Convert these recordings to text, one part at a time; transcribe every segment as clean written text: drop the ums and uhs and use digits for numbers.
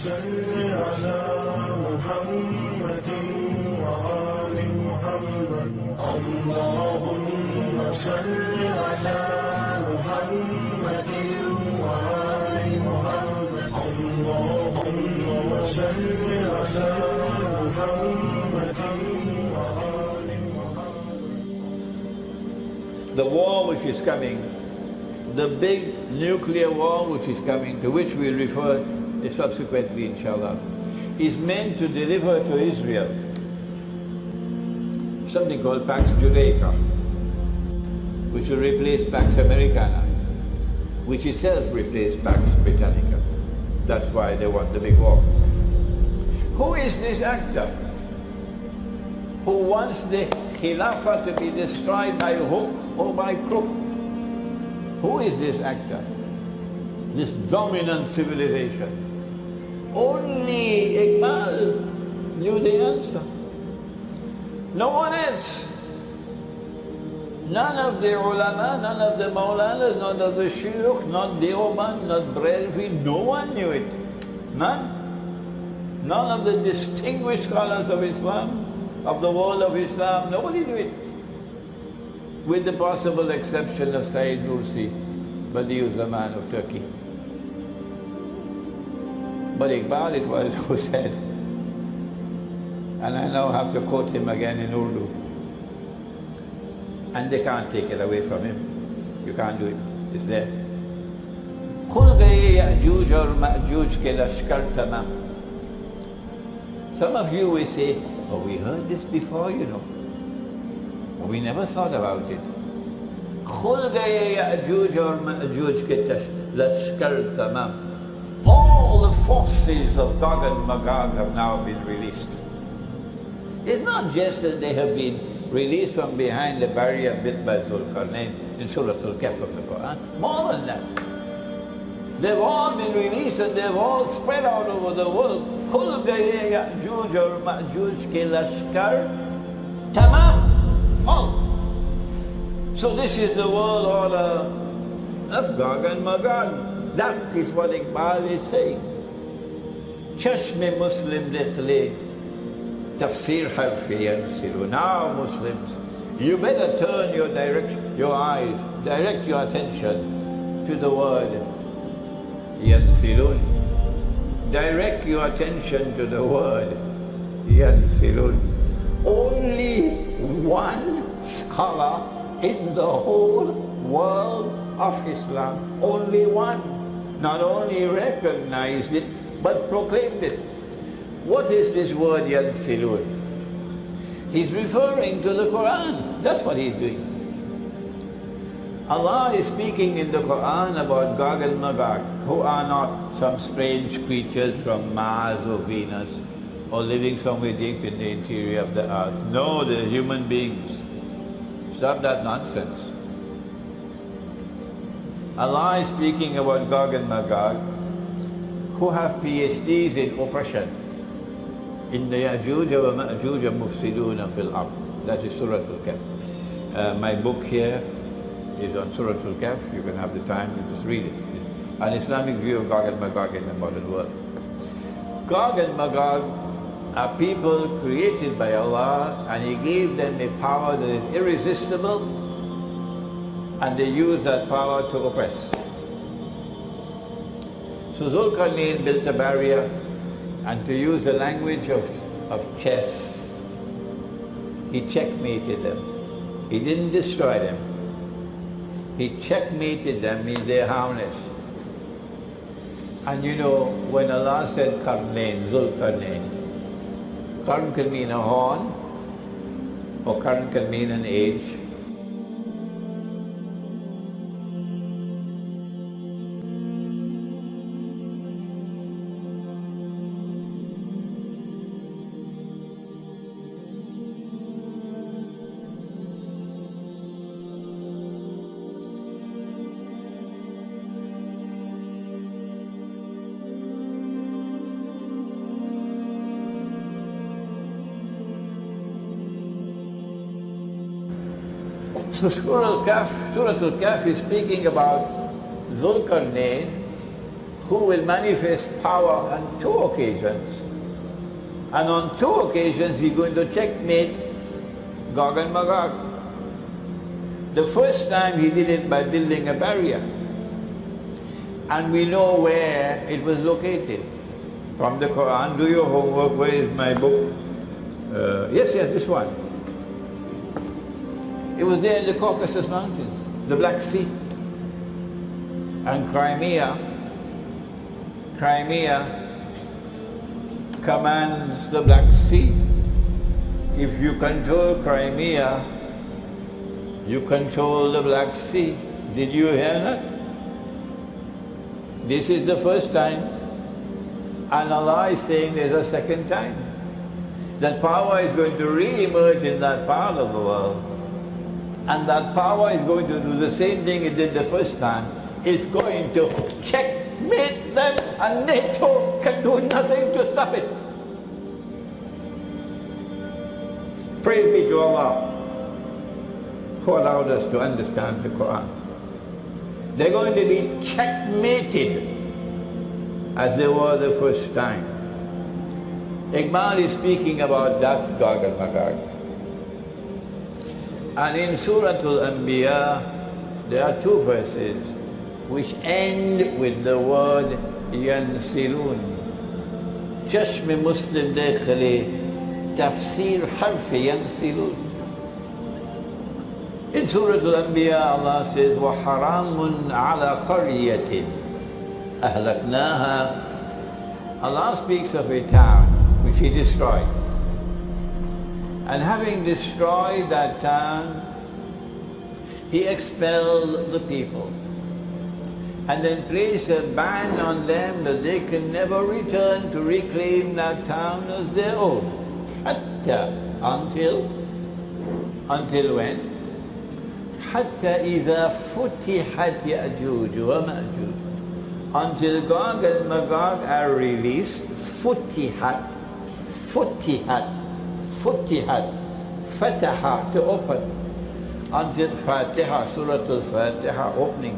The war which is coming, the big nuclear war which is coming, to which we'll refer subsequently inshallah, is meant to deliver to Israel something called Pax Judaica, which will replace Pax Americana, which itself replaced Pax Britannica. That's why they want the big war. Who is this actor who wants the Khilafah to be destroyed by hook or by crook? Who is this actor? This dominant civilization? Only Iqbal knew the answer. No one else. None of the ulama, none of the maulanas, none of the shuyukh, not Deoban, not Brelvi, no one knew it. None. None of the distinguished scholars of Islam, of the world of Islam, nobody knew it. With the possible exception of Sayyid Nursi, Badi'u Zaman of Turkey. But Iqbal it was who said, and I now have to quote him again in Urdu, and they can't take it away from him. You can't do it. It's there. खुल गए याजूज और माजूज के लश्कर तमाम. Some of you will say, oh, we heard this before, you know. We never thought about it. खुल गए याजूज और माजूज के लश्कर तमाम. All the forces of Gog and Magog have now been released. It's not just that they have been released from behind the barrier built by Zulqarnain in Surah Al-Kahf of the Qur'an. More than that. They've all been released and they've all spread out over the world. Khul gaye Ya'juj aur Ma'juj ke lashkar tamam. All. So this is the world order of Gog and Magog. That is what Iqbal is saying. Chashme Muslim dekhle tafsir harfi yansiluun. Now Muslims, you better turn your eyes, direct your attention to the word yansiluun. Direct your attention to the word yansiluun. Only one scholar in the whole world of Islam, only one, not only recognized it, but proclaimed it. What is this word yansiluun? He's referring to the Qur'an. That's what he's doing. Allah is speaking in the Qur'an about Gog and Magog, who are not some strange creatures from Mars or Venus, or living somewhere deep in the interior of the earth. No, they're human beings. Stop that nonsense. Allah is speaking about Gog and Magog, who have PhDs in oppression. In the Ya'juj wa Ma'juj mufsiduna fil ard. That is Surah Al-Kahf. My book here is on Surah Al-Kahf. You can have the time to just read it. It's an Islamic view of Gog and Magog in the modern world. Gog and Magog are people created by Allah, and He gave them a power that is irresistible, and they use that power to oppress. So Zulqarnain built a barrier, and to use the language of chess, he checkmated them. He didn't destroy them. He checkmated them, means they're harmless. And you know, when Allah said Qarnain, Zulqarnain, Qarn can mean a horn, or Qarn can mean an age. So Surah Al-Kahf is speaking about Zulqarnain, who will manifest power on 2 occasions. And on 2 occasions he's going to checkmate Gog and Magog. The first time he did it by building a barrier. And we know where it was located. From the Qur'an, do your homework. Where is my book? Yes, this one. It was there in the Caucasus Mountains, the Black Sea. And Crimea commands the Black Sea. If you control Crimea, you control the Black Sea. Did you hear that? This is the first time. And Allah is saying there's a second time. That power is going to re-emerge in that part of the world. And that power is going to do the same thing it did the first time. It's going to checkmate them, and NATO can do nothing to stop it. Praise be to Allah, who allowed us to understand the Qur'an. They're going to be checkmated as they were the first time. Iqbal is speaking about that Gog and Magog. And in Surah Al-Anbiya, there are 2 verses which end with the word yansiluun. Chashme Muslim dekhale tafsir harf yansiluun. In Surah Al-Anbiya, Allah says, وَحَرَامٌ عَلَى قَرْيَةٍ أَهْلَكْنَاهَا. Allah speaks of a town which He destroyed. And having destroyed that town, He expelled the people. And then placed a ban on them that they can never return to reclaim that town as their own. Until when? حتى إذا فتحت يأجوج ومأجوج. Until Gog and Magog are released. فتحت فتح, to open. Until Fatiha, Surah Al-Fatiha, opening.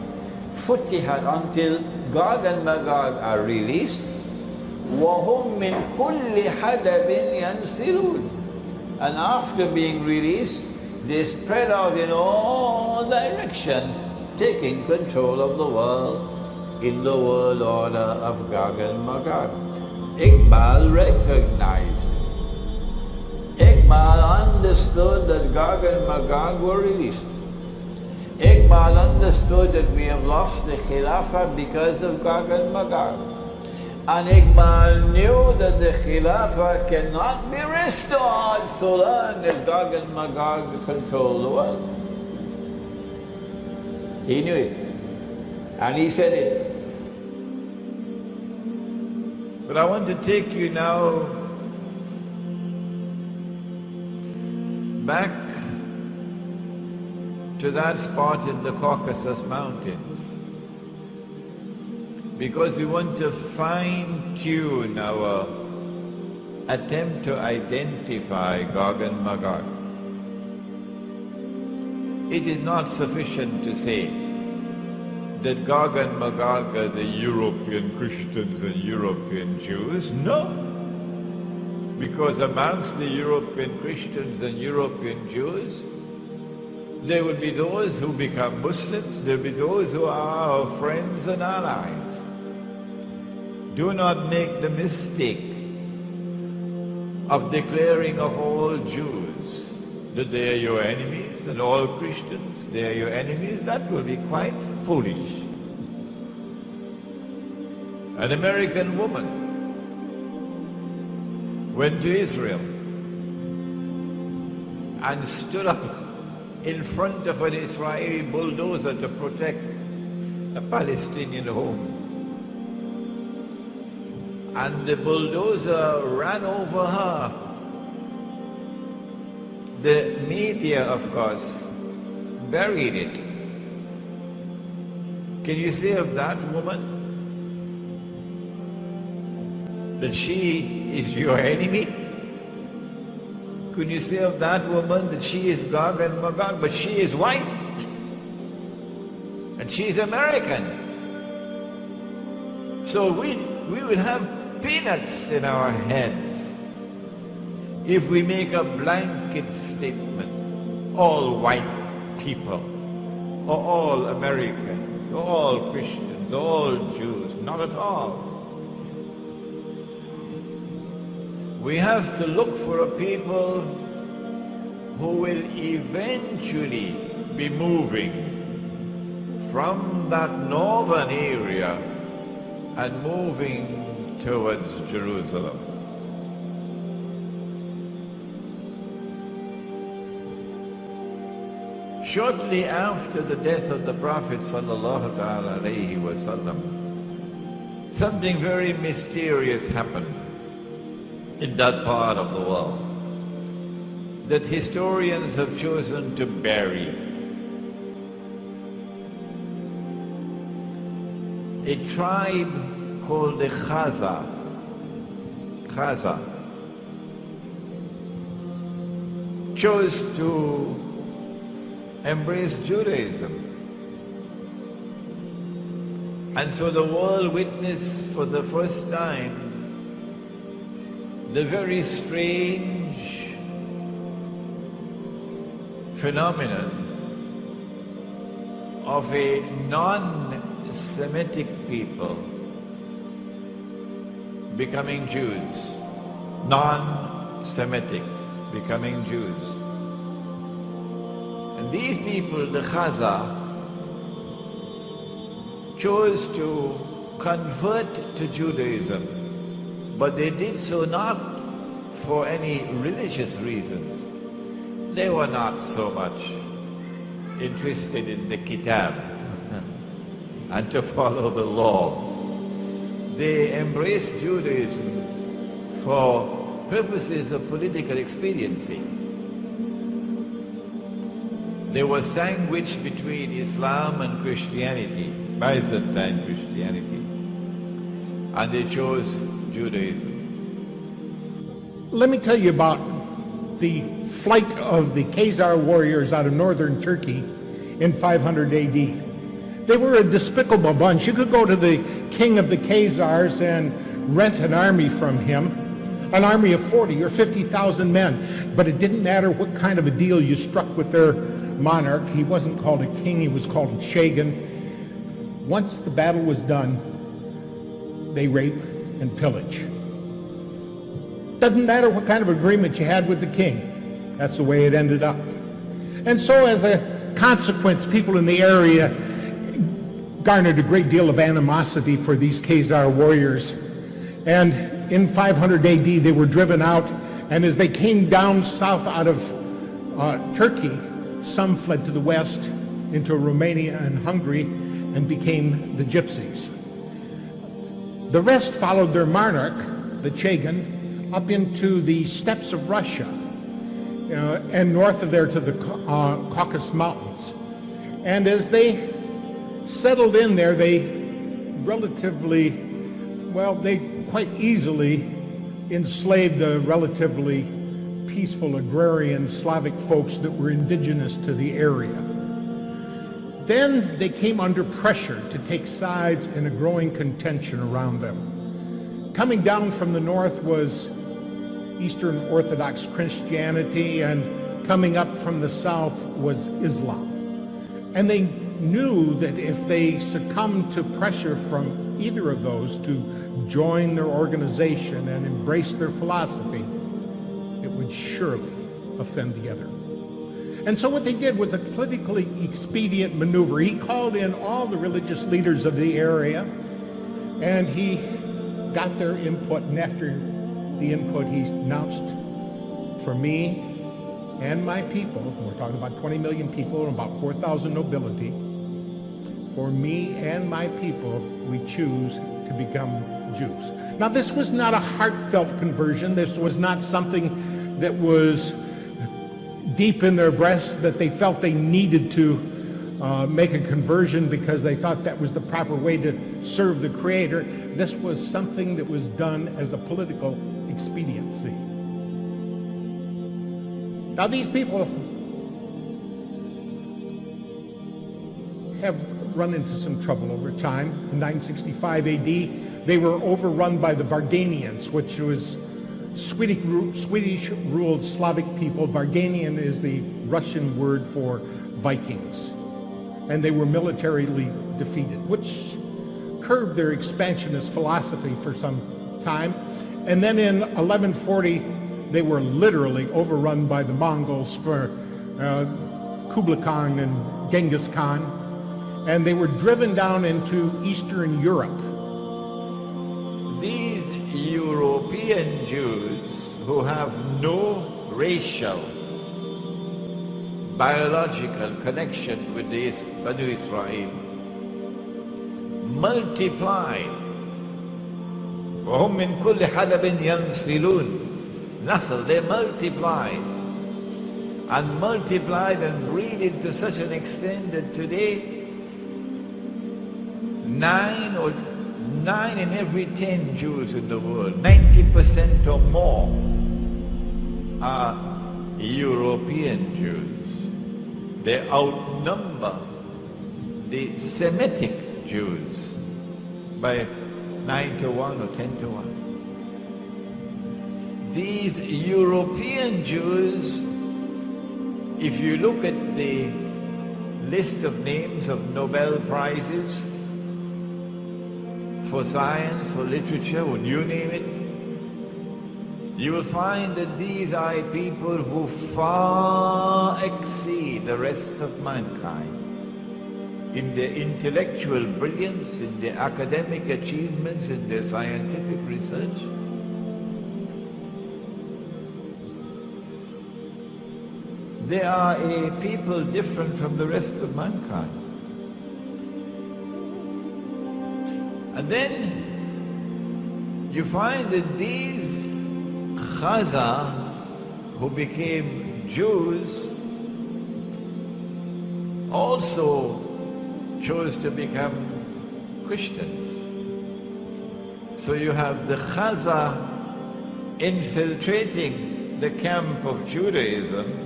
فتحت, until Gog and Magog are released. وهم من كل حدب ينسلون. And after being released, they spread out in all directions, taking control of the world in the world order of Gog and Magog. Iqbal recognized. Iqbal understood that Gog and Magog were released. Iqbal understood that we have lost the Khilafah because of Gog and Magog. And Iqbal knew that the Khilafah cannot be restored so long as Gog and Magog control the world. He knew it. And he said it. But I want to take you now back to that spot in the Caucasus Mountains, because we want to fine-tune our attempt to identify Gog and Magog. It is not sufficient to say that Gog and Magog are the European Christians and European Jews. No, because amongst the European Christians and European Jews, there will be those who become Muslims, there will be those who are our friends and allies. Do not make the mistake of declaring of all Jews that they are your enemies and all Christians, they are your enemies. That will be quite foolish. An American woman went to Israel and stood up in front of an Israeli bulldozer to protect a Palestinian home. And the bulldozer ran over her. The media, of course, buried it. Can you say of that woman that she is your enemy? Could you say of that woman that she is Gog and Magog, but she is white and she is American? So we will have peanuts in our heads if we make a blanket statement, all white people, or all Americans, or all Christians, or all Jews. Not at all. We have to look for a people who will eventually be moving from that northern area and moving towards Jerusalem. Shortly after the death of the Prophet sallallahu alaihi wasallam, something very mysterious happened in that part of the world that historians have chosen to bury. A tribe called the Khaza chose to embrace Judaism. And so the world witnessed for the first time the very strange phenomenon of a non-Semitic people becoming Jews. Non-Semitic becoming Jews. And these people, the Khaza, chose to convert to Judaism, but they did so not for any religious reasons. They were not so much interested in the kitab and to follow the law. They embraced Judaism for purposes of political expediency. They were sandwiched between Islam and Christianity, Byzantine Christianity, and they chose Judaism. Let me tell you about the flight of the Khazar warriors out of northern Turkey in 500 AD. They were a despicable bunch. You could go to the king of the Khazars and rent an army from him, an army of 40 or 50,000 men, but it didn't matter what kind of a deal you struck with their monarch. He wasn't called a king, he was called a shagan. Once the battle was done, they rape and pillage. Doesn't matter what kind of agreement you had with the king. That's the way it ended up. And so as a consequence, people in the area garnered a great deal of animosity for these Khazar warriors. And in 500 AD, they were driven out, and as they came down south out of Turkey, some fled to the west into Romania and Hungary and became the Gypsies. The rest followed their monarch, the Chagan, up into the steppes of Russia and north of there to the Caucasus Mountains. And as they settled in there, they quite easily enslaved the relatively peaceful agrarian Slavic folks that were indigenous to the area. Then they came under pressure to take sides in a growing contention around them. Coming down from the north was Eastern Orthodox Christianity, and coming up from the south was Islam. And they knew that if they succumbed to pressure from either of those to join their organization and embrace their philosophy, it would surely offend the other. And so what they did was a politically expedient maneuver. He called in all the religious leaders of the area, and he got their input, and after the input, he announced, for me and my people, we're talking about 20 million people and about 4,000 nobility, for me and my people, we choose to become Jews. Now, this was not a heartfelt conversion. This was not something that was deep in their breast that they felt they needed to make a conversion because they thought that was the proper way to serve the Creator. This was something that was done as a political expediency. Now, these people have run into some trouble over time. In 965 AD, they were overrun by the Varganians, which was Swedish-ruled Slavic people. Varganian is the Russian word for Vikings. And they were militarily defeated, which curbed their expansionist philosophy for some time. And then in 1140, they were literally overrun by the Mongols for Kublai Khan and Genghis Khan. And they were driven down into Eastern Europe. These European Jews who have no racial, biological connection with the Banu Israel multiplied. وهم من كل حدب ينسلون. Nasl, they multiplied and breeded to such an extent that today 9 in every 10 Jews in the world, 90% or more, are European Jews. They outnumber the Semitic Jews by 9 to 1 or 10 to 1. These European Jews, if you look at the list of names of Nobel Prizes for science, for literature, when you name it, you will find that these are people who far exceed the rest of mankind in their intellectual brilliance, in their academic achievements, in their scientific research. They are a people different from the rest of mankind. And then you find that these Khaza who became Jews also chose to become Christians. So you have the Khaza infiltrating the camp of Judaism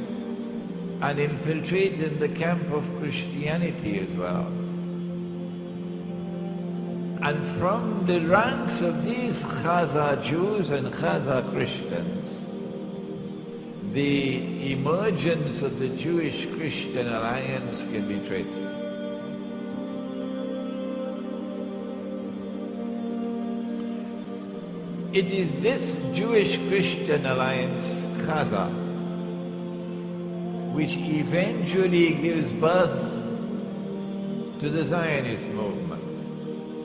and infiltrating the camp of Christianity as well. And from the ranks of these Khaza Jews and Khaza Christians, the emergence of the Jewish-Christian alliance can be traced. It is this Jewish-Christian alliance, Khaza, which eventually gives birth to the Zionist movement.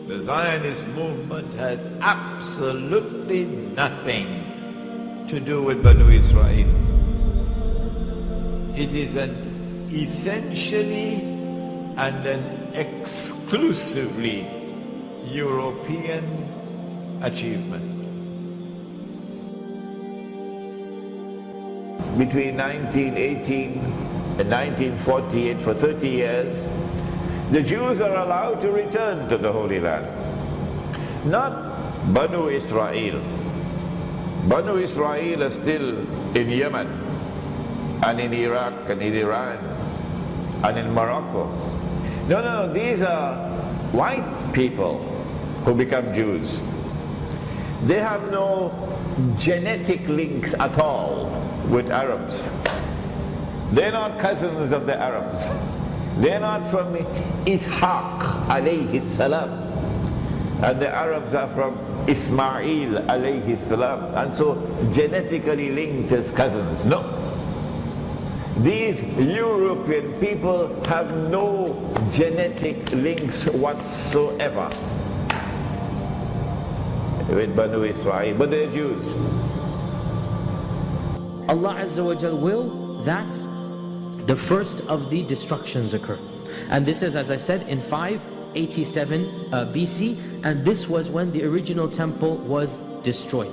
The Zionist movement has absolutely nothing to do with Banu Israel. It is an essentially and an exclusively European achievement. Between 1918 and 1948, for 30 years, the Jews are allowed to return to the Holy Land. Not Banu Israel. Banu Israel are still in Yemen, and in Iraq, and in Iran, and in Morocco. No, these are white people who become Jews. They have no genetic links at all with Arabs. They're not cousins of the Arabs. They're not from Ishaq alayhi salam. And the Arabs are from Ismail alayhi salam. And so genetically linked as cousins. No. These European people have no genetic links whatsoever with Banu Israel, but they're Jews. Allah Azza wa Jal will that the first of the destructions occur. And this is, as I said, in 587 BC, and this was when the original temple was destroyed.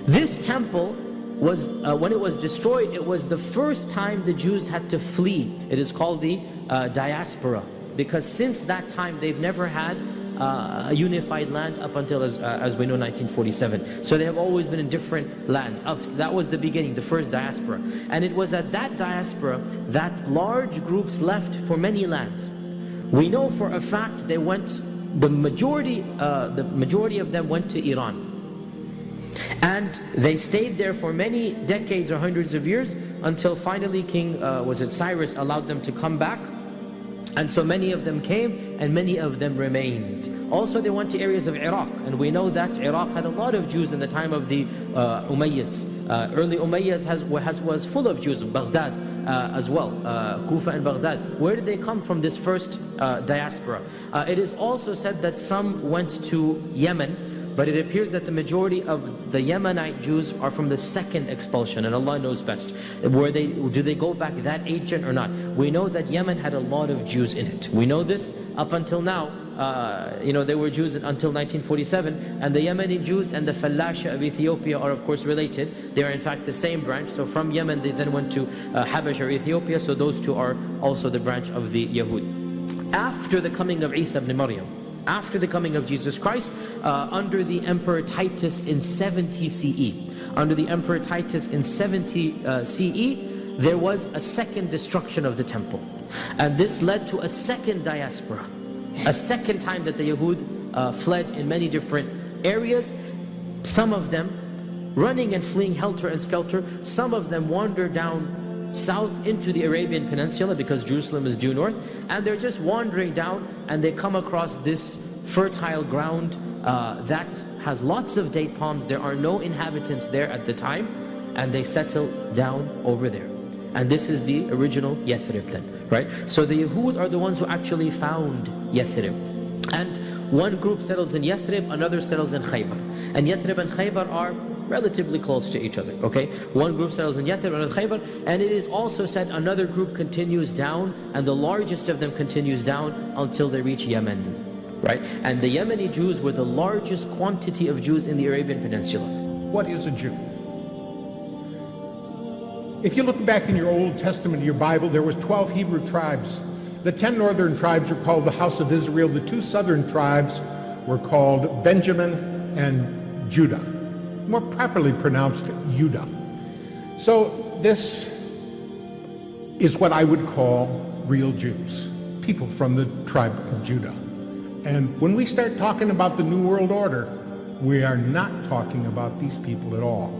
This temple was, when it was destroyed, it was the first time the Jews had to flee. It is called the diaspora, because since that time they've never had a unified land up until, as we know, 1947. So they have always been in different lands. That was the beginning, the first diaspora. And it was at that diaspora that large groups left for many lands. We know for a fact they went, the majority of them went to Iran. And they stayed there for many decades or hundreds of years until finally King, Cyrus allowed them to come back. And so many of them came and many of them remained. Also they went to areas of Iraq, and we know that Iraq had a lot of Jews in the time of the Umayyads. Early Umayyads was full of Jews, Baghdad as well, Kufa and Baghdad. Where did they come from, this first diaspora? It is also said that some went to Yemen, but it appears that the majority of the Yemenite Jews are from the second expulsion, and Allah knows best. Do they go back that ancient or not? We know that Yemen had a lot of Jews in it. We know this up until now. There were Jews until 1947, and the Yemeni Jews and the Falasha of Ethiopia are of course related. They are in fact the same branch. So from Yemen they then went to Habash or Ethiopia, so those two are also the branch of the Yahud. After the coming of Isa ibn Maryam, after the coming of Jesus Christ, under the Emperor Titus in 70 CE, under the Emperor Titus in 70 CE, there was a second destruction of the temple, and this led to a second diaspora. A second time that the Yahud fled in many different areas. Some of them running and fleeing helter and skelter. Some of them wander down south into the Arabian Peninsula because Jerusalem is due north, and they're just wandering down and they come across this fertile ground that has lots of date palms. There are no inhabitants there at the time, and they settle down over there. And this is the original Yathrib then, right? So the Yahud are the ones who actually found Yathrib. And one group settles in Yathrib, another settles in Khaybar. And Yathrib and Khaybar are relatively close to each other, okay? One group settles in Yathrib, another Khaybar, and it is also said another group continues down, and the largest of them continues down until they reach Yemen, right? And the Yemeni Jews were the largest quantity of Jews in the Arabian Peninsula. What is a Jew? If you look back in your Old Testament, your Bible, there was 12 Hebrew tribes. The 10 northern tribes are called the House of Israel. The 2 southern tribes were called Benjamin and Judah. More properly pronounced, Judah. So this is what I would call real Jews, people from the tribe of Judah. And when we start talking about the New World Order, we are not talking about these people at all.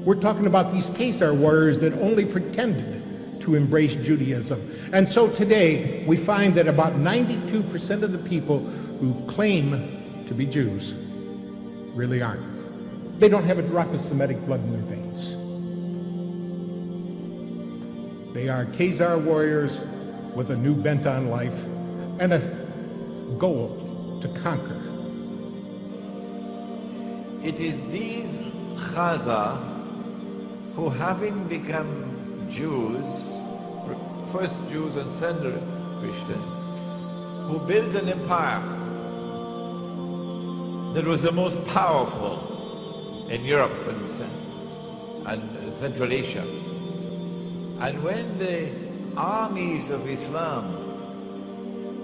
We're talking about these Khazar warriors that only pretended to embrace Judaism. And so today, we find that about 92% of the people who claim to be Jews really aren't. They don't have a drop of Semitic blood in their veins. They are Khazar warriors with a new bent on life and a goal to conquer. It is these Khazar who, having become Jews, first Jews and secondary Christians, who built an empire that was the most powerful in Europe and Central Asia. And when the armies of Islam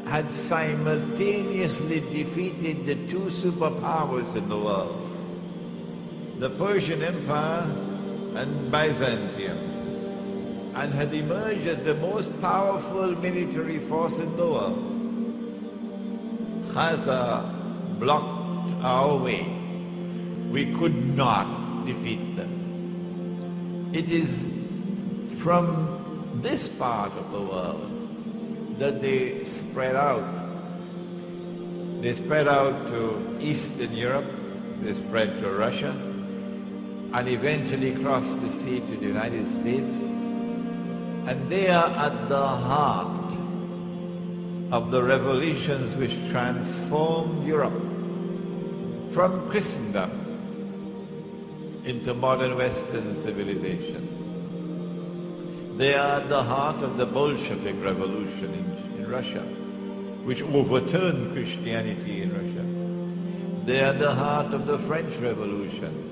had simultaneously defeated the 2 superpowers in the world, the Persian Empire and Byzantium, and had emerged as the most powerful military force in the world, Khazar blocked our way. We could not defeat them. It is from this part of the world that they spread out. They spread out to Eastern Europe, they spread to Russia, and eventually crossed the sea to the United States. And they are at the heart of the revolutions which transformed Europe from Christendom into modern Western civilization. They are at the heart of the Bolshevik revolution in Russia, which overturned Christianity in Russia. They are at the heart of the French Revolution,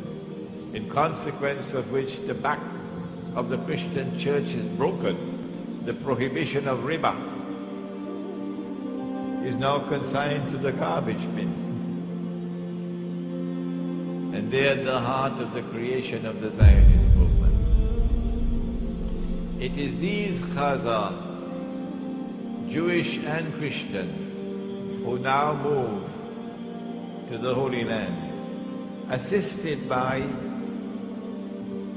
in consequence of which the back of the Christian church is broken. The prohibition of riba is now consigned to the garbage bins. And they are at the heart of the creation of the Zionist movement. It is these Khazar Jewish and Christian, who now move to the Holy Land, assisted by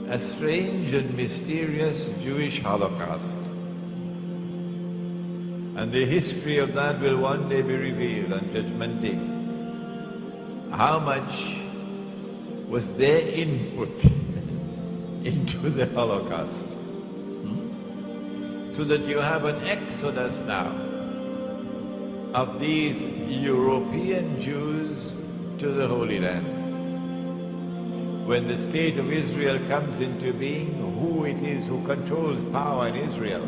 a strange and mysterious Jewish Holocaust. And the history of that will one day be revealed on Judgment Day. How much was their input into the Holocaust? So that you have an exodus now of these European Jews to the Holy Land. When the state of Israel comes into being, who it is who controls power in Israel?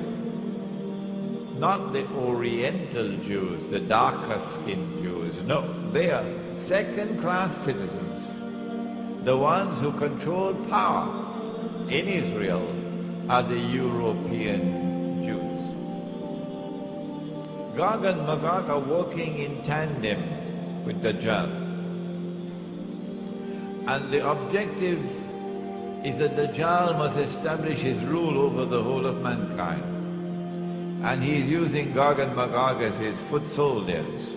Not the Oriental Jews, the darker-skinned Jews. No, they are second-class citizens. The ones who control power in Israel are the European Jews. Gog and Magog are working in tandem with Dajjal. And the objective is that Dajjal must establish his rule over the whole of mankind. And he is using Gog and Magog as his foot soldiers.